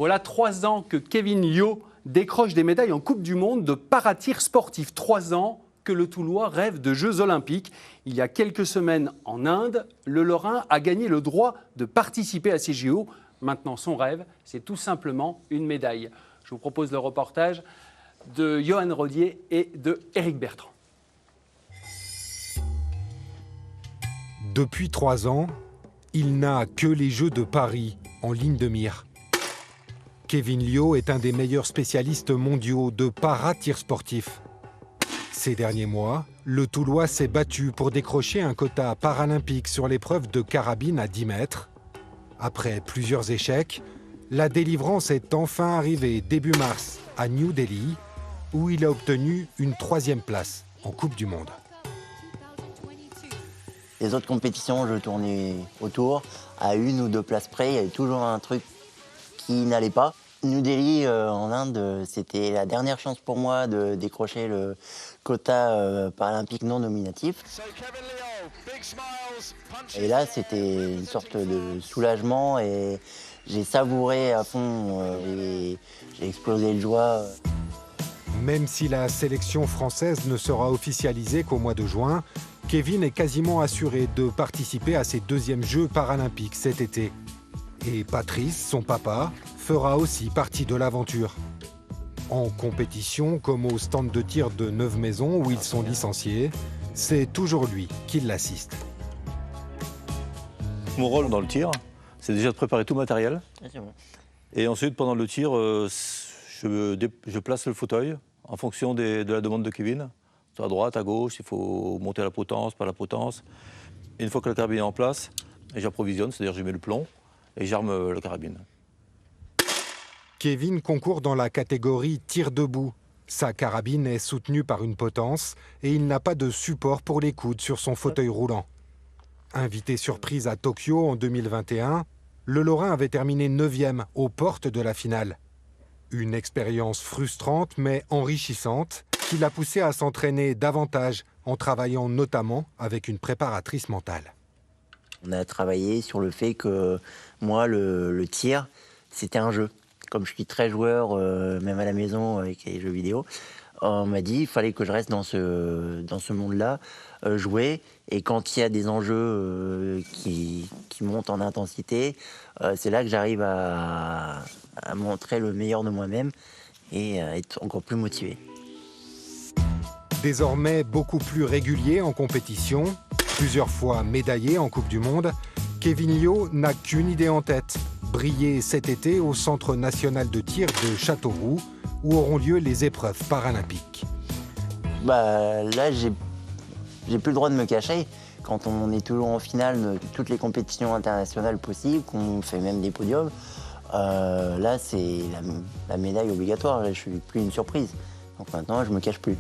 Voilà 3 ans que Kevin Liu décroche des médailles en Coupe du Monde de paratir sportif. 3 ans que le Toulois rêve de Jeux Olympiques. Il y a quelques semaines en Inde, le Lorrain a gagné le droit de participer à ces JO. Maintenant, son rêve, c'est tout simplement une médaille. Je vous propose le reportage de Johan Rodier et de Éric Bertrand. Depuis 3 ans, il n'a que les Jeux de Paris en ligne de mire. Kevin Liu est un des meilleurs spécialistes mondiaux de para-tir sportif. Ces derniers mois, le Toulois s'est battu pour décrocher un quota paralympique sur l'épreuve de carabine à 10 mètres. Après plusieurs échecs, la délivrance est enfin arrivée début mars à New Delhi, où il a obtenu une 3e place en Coupe du Monde. Les autres compétitions, je tournais autour, à 1 ou 2 places près, il y avait toujours un truc qui n'allait pas. New Delhi, en Inde, c'était la dernière chance pour moi de décrocher le quota paralympique non nominatif. Et là, c'était une sorte de soulagement et j'ai savouré à fond et j'ai explosé de joie. Même si la sélection française ne sera officialisée qu'au mois de juin, Kevin est quasiment assuré de participer à ses 2e Jeux paralympiques cet été. Et Patrice, son papa, fera aussi partie de l'aventure. En compétition, comme au stand de tir de Neuve-Maisons où ils sont licenciés, c'est toujours lui qui l'assiste. Mon rôle dans le tir, c'est déjà de préparer tout le matériel. Et ensuite, pendant le tir, je place le fauteuil en fonction de la demande de Kevin. À droite, à gauche, il faut monter à la potence, pas la potence. Et une fois que la carabine est en place, j'approvisionne, c'est-à-dire je mets le plomb et j'arme la carabine. Kevin concourt dans la catégorie tir debout. Sa carabine est soutenue par une potence et il n'a pas de support pour les coudes sur son fauteuil roulant. Invité surprise à Tokyo en 2021, le Lorrain avait terminé 9e aux portes de la finale. Une expérience frustrante mais enrichissante qui l'a poussé à s'entraîner davantage en travaillant notamment avec une préparatrice mentale. On a travaillé sur le fait que moi, le tir, c'était un jeu. Comme je suis très joueur, même à la maison avec les jeux vidéo, on m'a dit qu'il fallait que je reste dans ce monde-là, jouer. Et quand il y a des enjeux qui montent en intensité, c'est là que j'arrive à montrer le meilleur de moi-même et à être encore plus motivé. Désormais beaucoup plus régulier en compétition, plusieurs fois médaillé en Coupe du Monde, Kevin Liu n'a qu'une idée en tête, briller cet été au Centre national de tir de Châteauroux, où auront lieu les épreuves paralympiques. Là, j'ai plus le droit de me cacher. Quand on est toujours en finale de toutes les compétitions internationales possibles, qu'on fait même des podiums, là, c'est la médaille obligatoire. Je ne suis plus une surprise. Donc maintenant, je ne me cache plus.